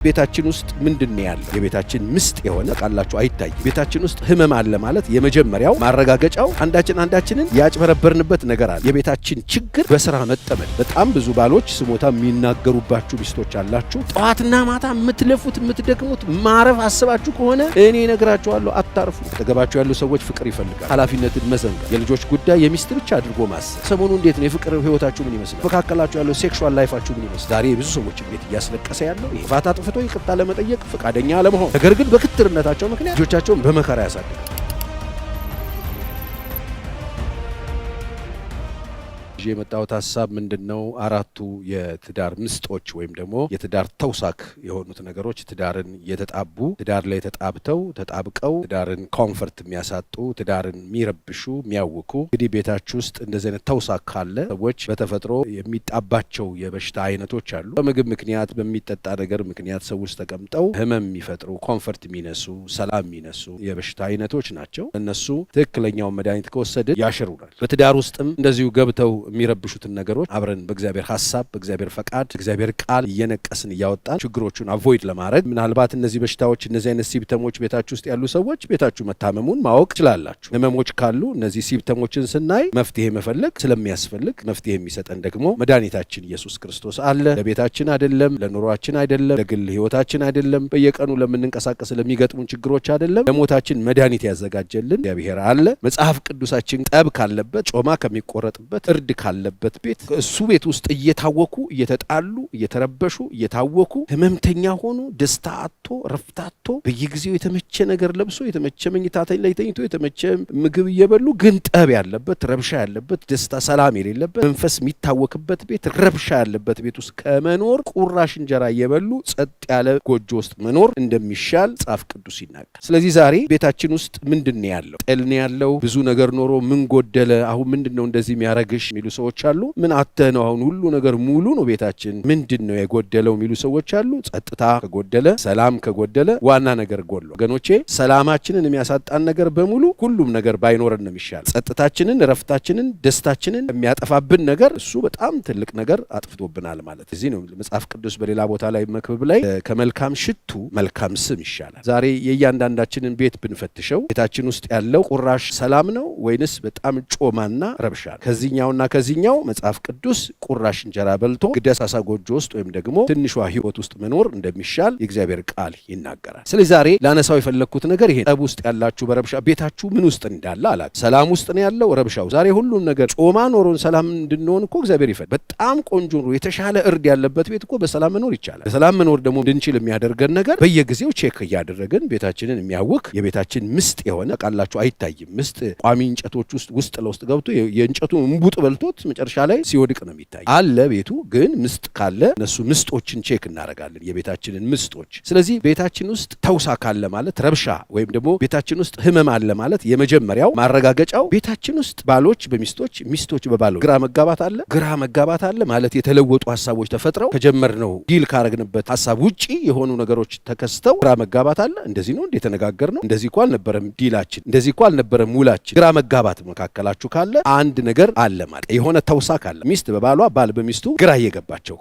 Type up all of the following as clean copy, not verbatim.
ቤታችን ውስጥ ምንድነው ያለው? የቤታችን ምስጥ የሆነ ቃላችሁ አይታይ። ቤታችን ውስጥ ህመም አለ ማለት የመጀመሪያው ማረጋገጫው አንዳችንን ያጭበረበርንበት ነገር አለ። የቤታችን ችግር በስራ መጠመድ። በጣም ብዙ ባሎች ስሞታ የሚናገሩባችሁ ሚስቶች አላችሁ። ጠዋትና ማታ የምትለፉት የምትደክሙት ማረፍ አስባችሁ ከሆነ እኔ ነግራችኋለሁ አታርፉ። ተገባችሁ ያሉ ሰዎች ፍቅር ይፈልጋል፣ ኃላፊነትን መዘንጋት፣ የልጆች ጉዳይ የሚስት ብቻ አድርጎ ማሰብ። ሰሞኑ እንዴት ነው የፍቅር ህይወታችሁ ምን ይመስላል? መካከላችሁ ያለው ሴክሹዋል ላይፋችሁ ምን ይመስላል? ዛሬ ብዙ ሰዎች ቤት እያስለቀሰ ያለው ይፋታ ጥፍቶ ይቅርታ ለመጠየቅ ፈቃደኛ አለመሆን፣ ነገር ግን በክትርነታቸው ምክንያት ልጆቻቸውን በመከራ ያሳድጋል። የመጣውት ሐሳብ ምንድነው? አራቱ የትዳር ምስጦች ወይም ደግሞ የትዳር ተውሳክ የሆኑት ነገሮች ትዳርን የተጣቡ፣ ትዳር ላይ ተጣብቀው ትዳርን ኮምፎርት የሚያሳጡ፣ ትዳርን የሚረብሹ፣ የሚያውኩ። እንግዲህ ቤታችሁ ውስጥ እንደዚህ አይነት ተውሳክ ካለ ሰዎች በተፈጥሮ የሚጣባቸው የበሽታ አይነቶች አሉ። በምግብ ምክንያት፣ በሚጠጣ ነገር ምክንያት ሰዎች ተቀምጠው ህመም የሚፈጥሩ፣ ኮምፎርት የሚነሱ፣ ሰላም የሚነሱ የበሽታ አይነቶች ናቸው። እነሱ ትክክለኛውን መድኃኒት ከወሰድን ያሽሩናል። በትዳር ውስጥም እንደዚሁ ገብተው የሚረብሹትን ነገሮች አብረን በእግዚአብሔር ሐሳብ፣ በእግዚአብሔር ፈቃድ፣ እግዚአብሔር ቃል እየነቀስን እያወጣን ችግሮቹን አቮይድ ለማድረግ ምናልባት እነዚህ በሽታዎች፣ እነዚህ አይነት ሲምፕተሞች ቤታችሁ ውስጥ ያሉ ሰዎች ቤታችሁ መታመሙን ማወቅ ትችላላችሁ። ህመሞች ካሉ እነዚህ ሲምፕተሞችን ስናይ መፍትሄ መፈለግ ስለሚያስፈልግ መፍትሄ የሚሰጠን ደግሞ መድኃኒታችን ኢየሱስ ክርስቶስ አለ። ለቤታችን አይደለም፣ ለኑሯችን አይደለም፣ ለግል ህይወታችን አይደለም፣ በየቀኑ ለምንንቀሳቀስ ለሚገጥሙን ችግሮች አይደለም፣ ለሞታችን መድኃኒት ያዘጋጀልን እግዚአብሔር አለ። መጽሐፍ ቅዱሳችን ጠብ ካለበት፣ ጮማ ከሚቆረጥበት፣ እርድ ካለበት ቤት እሱ ቤት ውስጥ እየታወኩ እየተጣሉ እየተረበሹ እየታወኩ ህመምተኛ ሆኑ፣ ደስታ አጥቶ ረፍት አጥቶ በየጊዜው የተመቸ ነገር ለብሶ የተመቸ መኝታ ላይ ተኝቶ የተመቸ ምግብ እየበሉ ግን ጠብ ያለበት፣ ረብሻ ያለበት፣ ደስታ ሰላም የሌለበት፣ መንፈስ የሚታወክበት ቤት፣ ረብሻ ያለበት ቤት ውስጥ ከመኖር ቁራሽ እንጀራ እየበሉ ጸጥ ያለ ጎጆ ውስጥ መኖር እንደሚሻል መጽሐፍ ቅዱስ ይናገራል። ስለዚህ ዛሬ ቤታችን ውስጥ ምንድነው ያለው? ጥል ነው ያለው? ብዙ ነገር ኖሮ ምን ጎደለ? አሁን ምንድነው እንደዚህ የሚያረግሽ ሚሉ ሰዎች አሉ። ምን አተህ ነው አሁን ሁሉ ነገር ሙሉ ነው ቤታችን ምንድነው የጎደለው ሚሉ ሰዎች አሉ። ጸጥታ ከጎደለ፣ ሰላም ከጎደለ ዋና ነገር ጎድሏል። ወገኖቼ ሰላማችንን የሚያሳጣን ነገር በሙሉ ሁሉም ነገር ባይኖርን ነው የሚሻል። ጸጥታችንን፣ ረፍታችንን፣ ደስታችንን የሚያጠፋብን ነገር እሱ በጣም ትልቅ ነገር አጥፍቶብናል ማለት። እዚህ ነው መጽሐፍ ቅዱስ በሌላ ቦታ ላይ መክብብ ላይ ከመልካም ሽቱ መልካም ስም ይሻላል። ዛሬ የእያንዳንዳችንን ቤት ብንፈትሸው ቤታችን ውስጥ ያለው ቁራሽ ሰላም ነው ወይንስ በጣም ጮማና ረብሻ? ከዚህኛውና ከዚህኛው መጽሐፍ ቅዱስ ቁራሽ እንጀራ በልቶ ግደሳሳ ጎጆ ውስጥ ወይም ደግሞ ትንሿ ህይወት ውስጥ መኖር እንደሚሻል የእግዚአብሔር ቃል ይናገራል። ስለዚህ ዛሬ ላነሳው የፈለኩት ነገር ይሄ ጠብ ውስጥ ያላችሁ በረብሻ ቤታችሁ ምን ውስጥ እንዳለ አላችሁ። ሰላም ውስጥ ነው ያለው ረብሻው? ዛሬ ሁሉም ነገር ጮማ ኖሮን ሰላም እንድንሆን እኮ እግዚአብሔር ይፈልጋል። በጣም ቆንጆ ነው የተሻለ እርድ ያለበት ቤት እኮ በሰላም መኖር ይቻላል። በሰላም መኖር ደግሞ እንድንችል የሚያደርገን ነገር በየጊዜው ቼክ እያደረግን ቤታችንን የሚያውክ የቤታችን ምስጥ የሆነ ቃላችሁ አይታይም። ምስጥ ቋሚ እንጨቶች ውስጥ ለውስጥ ገብቶ የእንጨቱ እንቡጥ በልቶት መጨረሻ ላይ ሲወድቅ ነው የሚታይ አለ ቤቱ። ግን ምስጥ ካለ እነሱ ምስጦችን ቼክ እናደርጋለን፣ የቤታችንን ምስጦች። ስለዚህ ቤታችን ውስጥ ተውሳክ አለ ማለት ረብሻ ወይም ደግሞ ቤታችን ውስጥ ህመም አለ ማለት የመጀመሪያው ማረጋገጫው ቤታችን ውስጥ ባሎች በሚስቶች፣ ሚስቶች በባሎች ግራ መጋባት አለ ማለት የተለወጡ ሐሳቦች ተፈጥረው ከጀመርነው ዲል ካረግንበት ሐሳብ ውጪ የሆኑ ነገሮች ተከስተው ግራ መጋባት አለ። እንደዚህ ነው እንደተነጋገርነው፣ እንደዚህ እኮ አልነበረም ዲላችን፣ እንደዚህ እኮ አልነበረም ውላችን። ግራ መጋባት መካከላችሁ ካለ አንድ ነገር አለ ማለት የሆነ ተውሳክ አለ። ሚስት በባሏ፣ ባል በሚስቱ ግራ እየገባቸው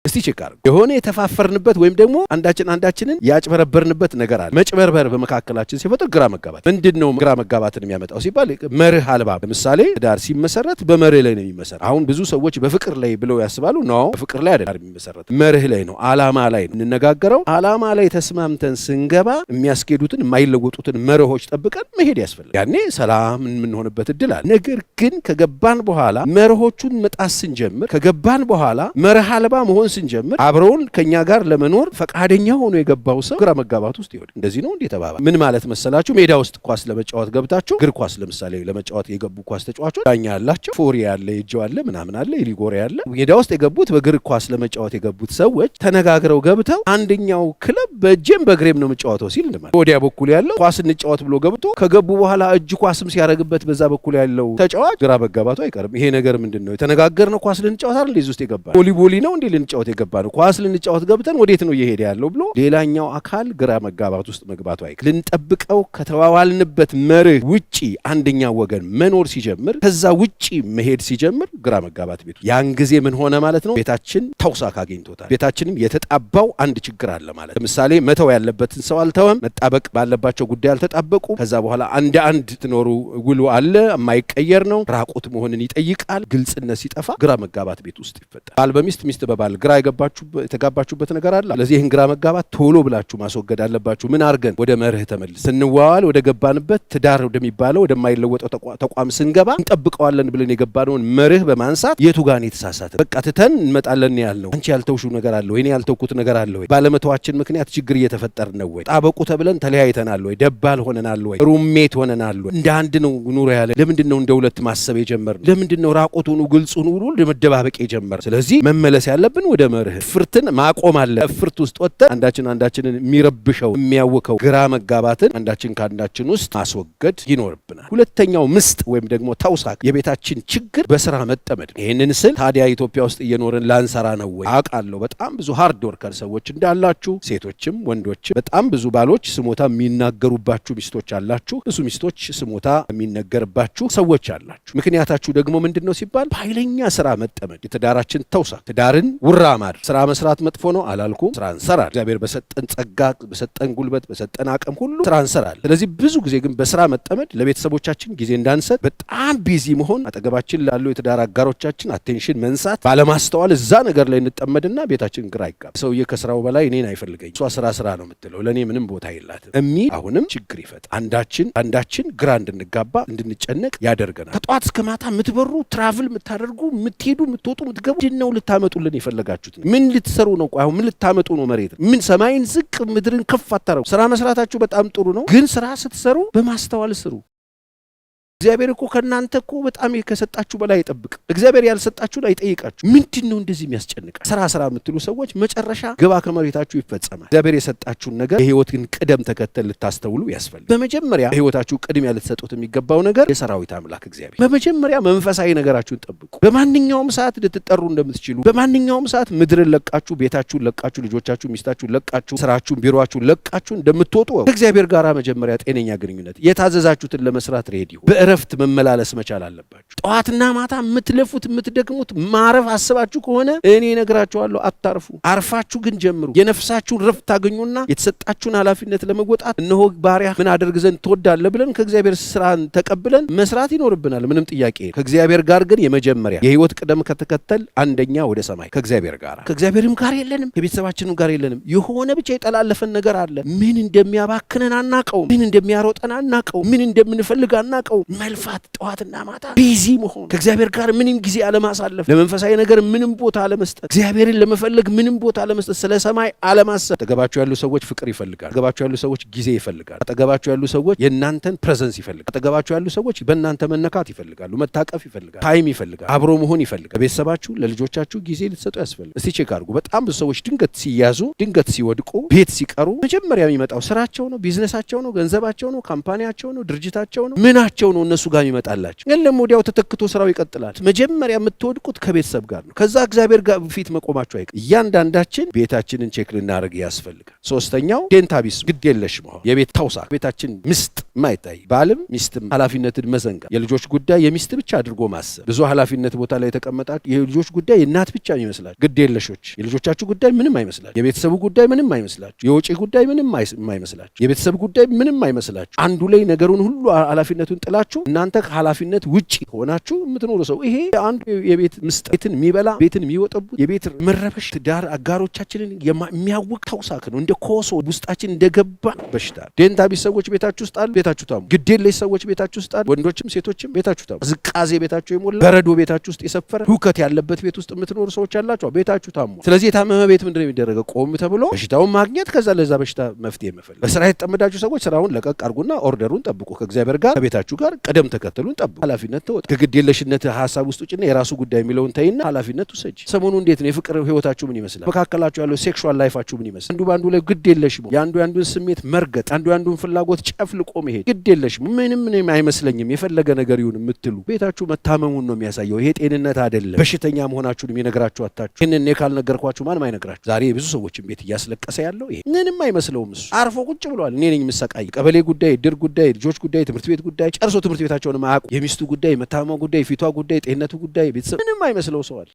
እስቲ ቸካር የሆነ የተፋፈርንበት ወይም ደግሞ አንዳችንን ያጭበረበርንበት ነገር አለ። መጭበርበር በመካከላችን ሲፈጠር ግራ መጋባት። ምንድነው ግራ መጋባትን የሚያመጣው ሲባል መርህ አልባ። ለምሳሌ ትዳር ሲመሰረት በመርህ ላይ ነው የሚመሰረት። አሁን ብዙ ሰዎች በፍቅር ላይ ብለው ያስባሉ። ነው በፍቅር ላይ አይደለም የሚመሰረት፣ መርህ ላይ ነው፣ አላማ ላይ ነው እንነጋገረው። አላማ ላይ ተስማምተን ስንገባ የሚያስኬዱትን የማይለወጡትን መርሆች ጠብቀን መሄድ ያስፈልጋል። ያኔ ሰላም የምንሆንበት እድል አለ። ነገር ግን ከገባን በኋላ መርሆቹን መጣስ ስንጀምር፣ ከገባን በኋላ መርህ አልባ መሆን ስንጀምር አብረውን ከኛ ጋር ለመኖር ፈቃደኛ ሆኖ የገባው ሰው ግራ መጋባት ውስጥ ይወድቃል። እንደዚህ ነው እንዴ ተባባ። ምን ማለት መሰላችሁ? ሜዳ ውስጥ ኳስ ለመጫወት ገብታችሁ እግር ኳስ ለምሳሌ ለመጫወት የገቡ ኳስ ተጫዋቾች ዳኛ ያላቸው ፎሪ ያለ የእጅ አለ ምናምን አለ የሊጎሪ ያለ ሜዳ ውስጥ የገቡት በእግር ኳስ ለመጫወት የገቡት ሰዎች ተነጋግረው ገብተው አንደኛው ክለብ በእጄም በእግሬም ነው መጫወተው ሲል እንደማለት ወዲያ በኩል ያለው ኳስ እንጫወት ብሎ ገብቶ ከገቡ በኋላ እጅ ኳስም ሲያረግበት በዛ በኩል ያለው ተጫዋች ግራ መጋባቱ አይቀርም። ይሄ ነገር ምንድነው? የተነጋገርነው ኳስ ልንጫወት አይደል? እዚህ ውስጥ የገባ ቮሊቦሊ ነው እንዴ ልንጫወት ልንጫወት የገባነው ኳስ ልንጫወት ገብተን ወዴት ነው እየሄደ ያለው ብሎ ሌላኛው አካል ግራ መጋባት ውስጥ መግባቱ አይቀር። ልንጠብቀው ከተዋዋልንበት መርህ ውጪ አንደኛው ወገን መኖር ሲጀምር ከዛ ውጪ መሄድ ሲጀምር ግራ መጋባት ቤቱ ያን ጊዜ ምን ሆነ ማለት ነው? ቤታችን ተውሳክ አግኝቶታል። ቤታችንም የተጣባው አንድ ችግር አለ ማለት። ለምሳሌ መተው ያለበትን ሰው አልተወም፣ መጣበቅ ባለባቸው ጉዳይ አልተጣበቁ። ከዛ በኋላ አንድ ትኖሩ ውሉ አለ የማይቀየር ነው። ራቁት መሆንን ይጠይቃል። ግልጽነት ሲጠፋ ግራ መጋባት ቤት ውስጥ ይፈጠራል። ባል በሚስት ሚስት በባል ግራ የተጋባችሁበት ነገር አለ። ስለዚህ ይህን ግራ መጋባት ቶሎ ብላችሁ ማስወገድ አለባችሁ። ምን አድርገን ወደ መርህ ተመልስ ስንዋዋል ወደ ገባንበት ትዳር ወደሚባለው ወደማይለወጠው ተቋም ስንገባ እንጠብቀዋለን ብለን የገባነውን መርህ በማንሳት የቱ ጋር ነው የተሳሳተ? በቃ ትተን እንመጣለን ያልነው አንቺ ያልተውሹ ነገር አለ ወይ? እኔ ያልተውኩት ነገር አለ ወይ? ባለመተዋችን ምክንያት ችግር እየተፈጠረ ነው ወይ? ጣበቁ ተብለን ተለያይተናል ወይ? ደባል ሆነናል ወይ? ሩሜት ሆነናል ወይ? እንደ አንድ ነው ኑሮ ያለ። ለምንድን ነው እንደ ሁለት ማሰብ የጀመርነው? ለምንድን ነው ራቆቱን ግልጹን ሁሉ ለመደባበቅ የጀመርነው? ስለዚህ መመለስ ያለብን ወደ መርህ። ፍርትን ማቆም አለ። ፍርት ውስጥ ወጥተን አንዳችንን የሚረብሸው የሚያውከው ግራ መጋባትን አንዳችን ከአንዳችን ውስጥ ማስወገድ ይኖርብናል። ሁለተኛው ምስጥ ወይም ደግሞ ተውሳክ የቤታችን ችግር በስራ መጠመድ። ይህንን ስል ታዲያ ኢትዮጵያ ውስጥ እየኖርን ላንሰራ ነው ወይ? አውቃለሁ በጣም ብዙ ሃርድ ወርከር ሰዎች እንዳላችሁ፣ ሴቶችም ወንዶችም። በጣም ብዙ ባሎች ስሞታ የሚናገሩባችሁ ሚስቶች አላችሁ። ብዙ ሚስቶች ስሞታ የሚነገርባችሁ ሰዎች አላችሁ። ምክንያታችሁ ደግሞ ምንድን ነው ሲባል በኃይለኛ ስራ መጠመድ፣ የትዳራችን ተውሳክ። ትዳርን ውራ ማድረግ። ስራ መስራት መጥፎ ነው አላልኩም። ስራ እንሰራለን። እግዚአብሔር በሰጠን ጸጋ፣ በሰጠን ጉልበት፣ በሰጠን አቅም ሁሉ ስራ እንሰራለን። ስለዚህ ብዙ ጊዜ ግን በስራ መጠመድ ለቤተሰቦቻችን ጊዜ እንዳንሰጥ፣ በጣም ቢዚ መሆን፣ አጠገባችን ላሉ የትዳር አጋሮቻችን አቴንሽን መንሳት፣ ባለማስተዋል እዛ ነገር ላይ እንጠመድና ቤታችን ግራ ይጋባ። ሰውዬ ከስራው በላይ እኔን አይፈልገኝ፣ እሷ ስራ ነው የምትለው፣ ለእኔ ምንም ቦታ የላትም የሚል አሁንም ችግር ይፈጥራል። አንዳችን ግራ እንድንጋባ እንድንጨነቅ ያደርገናል። ከጠዋት እስከ ማታ የምትበሩ ትራቭል የምታደርጉ የምትሄዱ የምትወጡ የምትገቡ ምንድን ነው ልታመጡልን የፈለጋችሁት? ምን ልትሰሩ ነው? አሁን ምን ልታመጡ ነው? መሬት ምን ሰማይን ዝቅ ምድርን ከፍ አታረጉ። ስራ መስራታችሁ በጣም ጥሩ ነው፣ ግን ስራ ስትሰሩ በማስተዋል ስሩ። እግዚአብሔር እኮ ከእናንተ እኮ በጣም ከሰጣችሁ በላይ አይጠብቅም። እግዚአብሔር ያልሰጣችሁን አይጠይቃችሁ። ምንድን ነው እንደዚህ የሚያስጨንቃል? ስራ የምትሉ ሰዎች መጨረሻ ግባ ከመሬታችሁ ይፈጸማል። እግዚአብሔር የሰጣችሁን ነገር የህይወትን ቅደም ተከተል ልታስተውሉ ያስፈልጋል። በመጀመሪያ በህይወታችሁ ቅድሚያ ልትሰጡት የሚገባው ነገር የሰራዊት አምላክ እግዚአብሔር። በመጀመሪያ መንፈሳዊ ነገራችሁን ጠብቁ። በማንኛውም ሰዓት ልትጠሩ እንደምትችሉ፣ በማንኛውም ሰዓት ምድርን ለቃችሁ፣ ቤታችሁን ለቃችሁ፣ ልጆቻችሁን፣ ሚስታችሁን ለቃችሁ፣ ስራችሁን፣ ቢሮአችሁን ለቃችሁ እንደምትወጡ ከእግዚአብሔር ጋር መጀመሪያ ጤነኛ ግንኙነት፣ የታዘዛችሁትን ለመስራት ሬዲዮ ረፍት መመላለስ መቻል አለባችሁ። ጠዋትና ማታ የምትለፉት የምትደክሙት ማረፍ አስባችሁ ከሆነ እኔ ነግራችኋለሁ አታርፉ። አርፋችሁ ግን ጀምሩ። የነፍሳችሁን ረፍት ታገኙና የተሰጣችሁን ኃላፊነት ለመወጣት እነሆ ባሪያ ምን አደርግ ዘንድ ትወዳለህ ብለን ከእግዚአብሔር ስራን ተቀብለን መስራት ይኖርብናል። ምንም ጥያቄ። ከእግዚአብሔር ጋር ግን የመጀመሪያ የህይወት ቅደም ከተከተል አንደኛ ወደ ሰማይ ከእግዚአብሔር ጋር። ከእግዚአብሔርም ጋር የለንም፣ ከቤተሰባችንም ጋር የለንም። የሆነ ብቻ የጠላለፈን ነገር አለ። ምን እንደሚያባክነን አናቀው፣ ምን እንደሚያሮጠን አናቀው፣ ምን እንደምንፈልግ አናቀው። መልፋት፣ ጠዋትና ማታ ቢዚ መሆን፣ ከእግዚአብሔር ጋር ምንም ጊዜ አለማሳለፍ፣ ለመንፈሳዊ ነገር ምንም ቦታ አለመስጠት፣ እግዚአብሔርን ለመፈለግ ምንም ቦታ አለመስጠት፣ ስለ ሰማይ አለማሰብ። አጠገባችሁ ያሉ ሰዎች ፍቅር ይፈልጋሉ። አጠገባችሁ ያሉ ሰዎች ጊዜ ይፈልጋሉ። አጠገባችሁ ያሉ ሰዎች የእናንተን ፕሬዘንስ ይፈልጋሉ። አጠገባችሁ ያሉ ሰዎች በእናንተ መነካት ይፈልጋሉ፣ መታቀፍ ይፈልጋሉ፣ ታይም ይፈልጋሉ፣ አብሮ መሆን ይፈልጋሉ። ለቤተሰባችሁ ለልጆቻችሁ ጊዜ ልትሰጡ ያስፈልጋል። እስቲ ቼክ አድርጉ። በጣም ብዙ ሰዎች ድንገት ሲያዙ፣ ድንገት ሲወድቁ፣ ቤት ሲቀሩ መጀመሪያ የሚመጣው ስራቸው ነው፣ ቢዝነሳቸው ነው፣ ገንዘባቸው ነው፣ ካምፓኒያቸው ነው፣ ድርጅታቸው ነው፣ ምናቸው ነው እነሱ ጋር ይመጣላችሁ። የለም ወዲያው ተተክቶ ስራው ይቀጥላል። መጀመሪያ የምትወድቁት ከቤተሰብ ጋር ነው። ከዛ እግዚአብሔር ጋር ፊት መቆማችሁ አይቀር። እያንዳንዳችን ቤታችንን ቼክ ልናደርግ ያስፈልጋል። ሶስተኛው ዴንታቢስ ግድ የለሽ መሆን፣ የቤት ተውሳክ፣ ቤታችን ምስጥ ማይታይ፣ ባልም ሚስትም ኃላፊነትን መዘንጋ፣ የልጆች ጉዳይ የሚስት ብቻ አድርጎ ማሰብ። ብዙ ኃላፊነት ቦታ ላይ የተቀመጣችሁ የልጆች ጉዳይ የእናት ብቻ ይመስላችሁ። ግድ የለሾች፣ የልጆቻችሁ ጉዳይ ምንም አይመስላችሁ። የቤተሰቡ ጉዳይ ምንም አይመስላችሁ። የውጪ ጉዳይ ምንም አይመስላችሁ። የቤተሰብ ጉዳይ ምንም አይመስላችሁ። አንዱ ላይ ነገሩን ሁሉ ኃላፊነቱን ጥላችሁ እናንተ ከኃላፊነት ውጪ ሆናችሁ የምትኖሩ ሰው፣ ይሄ አንዱ የቤት ምስጥ፣ ቤትን የሚበላ ቤትን የሚወጠቡት የቤት መረበሽ፣ ትዳር አጋሮቻችንን የሚያውቅ ተውሳክ ነው። እንደ ኮሶ ውስጣችን እንደገባ በሽታ። ዴንታቢስ ሰዎች ቤታችሁ ውስጥ አሉ፣ ቤታችሁ ታሙ። ግዴለሽ ሰዎች ቤታችሁ ውስጥ አሉ፣ ወንዶችም ሴቶችም ቤታችሁ ታሙ። ዝቃዜ ቤታችሁ የሞላ በረዶ ቤታችሁ ውስጥ የሰፈረ ሁከት ያለበት ቤት ውስጥ የምትኖሩ ሰዎች አላችሁ፣ ቤታችሁ ታሙ። ስለዚህ የታመመ ቤት ምንድነው የሚደረገው? ቆም ተብሎ በሽታውን ማግኘት፣ ከዛ ለዛ በሽታ መፍትሄ መፈለግ። በስራ የተጠመዳችሁ ሰዎች ስራውን ለቀቅ አድርጉና ኦርደሩን ጠብቁ። ከእግዚአብሔር ጋር ከቤታችሁ ጋር ቅደም ተከተሉን ጠብቁ። ኃላፊነት ተወጣ። ከግዴለሽነት ሐሳብ ውስጥ ውጭና የራሱ ጉዳይ የሚለውን ተይና ኃላፊነት ውሰጂ። ሰሞኑ እንዴት ነው የፍቅር ህይወታችሁ ምን ይመስላል? መካከላችሁ ያለው ሴክሹዋል ላይፋችሁ ምን ይመስላል? አንዱ ባንዱ ላይ ግዴለሽ ነው። የአንዱን ስሜት መርገጥ፣ አንዱን ፍላጎት ጨፍልቆ መሄድ፣ ግዴለሽ ምንም አይመስለኝም የፈለገ ነገር ይሁን የምትሉ ቤታችሁ መታመሙን ነው የሚያሳየው። ይሄ ጤንነት አይደለም። በሽተኛ መሆናችሁን የሚነግራችሁ አታችሁ። ይህንን እኔ ካልነገርኳችሁ ማንም አይነግራችሁ። ዛሬ ብዙ ሰዎችን ቤት እያስለቀሰ ያለው ይሄ ምንም አይመስለውም። እሱ አርፎ ቁጭ ብሏል። እኔ ነኝ የምሰቃይ። ቀበሌ ጉዳይ፣ ድር ጉዳይ፣ ልጆች ጉዳይ፣ ትምህርት ቤት ጉዳይ ጨርሶ ትምህርት ቤታቸውን ማያውቁ፣ የሚስቱ ጉዳይ፣ መታመሙ ጉዳይ፣ ፊቷ ጉዳይ፣ ጤንነቱ ጉዳይ፣ ቤተሰብ ምንም አይመስለው ሰዋል።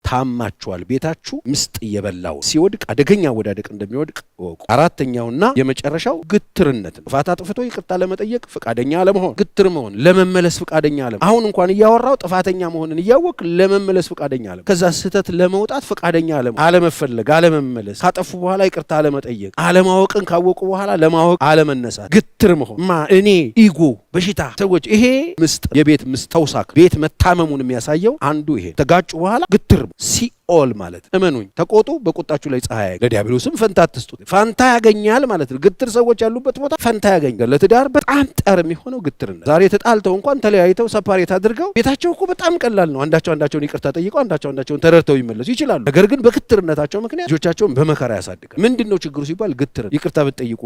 ታማችኋል። ቤታችሁ ምስጥ እየበላው ሲወድቅ አደገኛ ወዳደቅ እንደሚወድቅ ወቁ። አራተኛውና የመጨረሻው ግትርነት ነው። ጥፋት አጥፍቶ ይቅርታ ለመጠየቅ ፍቃደኛ አለመሆን፣ ግትር መሆን፣ ለመመለስ ፍቃደኛ አለመሆን። አሁን እንኳን እያወራው ጥፋተኛ መሆንን እያወቅ ለመመለስ ፍቃደኛ አለመሆን፣ ከዛ ስህተት ለመውጣት ፍቃደኛ አለመሆን፣ አለመፈለግ፣ አለመመለስ፣ ካጠፉ በኋላ ይቅርታ አለመጠየቅ፣ አለማወቅን ካወቁ በኋላ ለማወቅ አለመነሳት፣ ግትር መሆን እኔ ኢጎ በሽታ ሰዎች። ይሄ ምስጥ የቤት ምስጥ ተውሳክ ቤት መታመሙን የሚያሳየው አንዱ ይሄ። ተጋጩ በኋላ ግትር ሲኦል ማለት እመኑኝ፣ ተቆጡ፣ በቁጣችሁ ላይ ፀሐይ ያገኛል። ለዲያብሎስም ፈንታ አትስጡት፣ ፈንታ ያገኛል ማለት ነው። ግትር ሰዎች ያሉበት ቦታ ፈንታ ያገኛል። ለትዳር በጣም ጠር የሚሆነው ግትርነት። ዛሬ ተጣልተው እንኳን ተለያይተው ሰፓሬት አድርገው ቤታቸው እኮ በጣም ቀላል ነው። አንዳቸውን ይቅርታ ጠይቀው አንዳቸውን ተረድተው ይመለሱ ይችላሉ። ነገር ግን በግትርነታቸው ምክንያት ልጆቻቸውን በመከራ ያሳድጋል። ምንድነው ችግሩ ሲባል ግትር። ይቅርታ ብትጠይቁ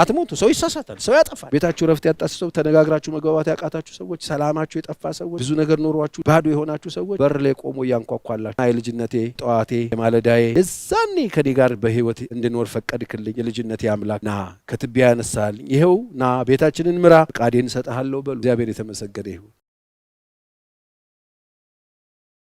አትሞቱ። ሰው ይሳሳታል፣ ሰው ያጠፋል። ቤታችሁ ረፍት ያጣችሁ ሰው፣ ተነጋግራችሁ መግባባት ያቃታችሁ ሰዎች፣ ሰላማችሁ የጠፋ ሰዎች፣ ብዙ ነገር ኖሯችሁ ባዶ የሆናችሁ ሰዎች በር ላይ ቆሞ እያንኳኳላችሁ የልጅነቴ ጠዋቴ የማለዳዬ የዛኔ ከኔ ጋር በህይወት እንድኖር ፈቀድክልኝ የልጅነቴ አምላክ ና ከትቢያ ያነሳልኝ ይኸው ና ቤታችንን ምራ ፈቃዴን እሰጥሃለሁ በሉ። እግዚአብሔር የተመሰገነ ይሁን።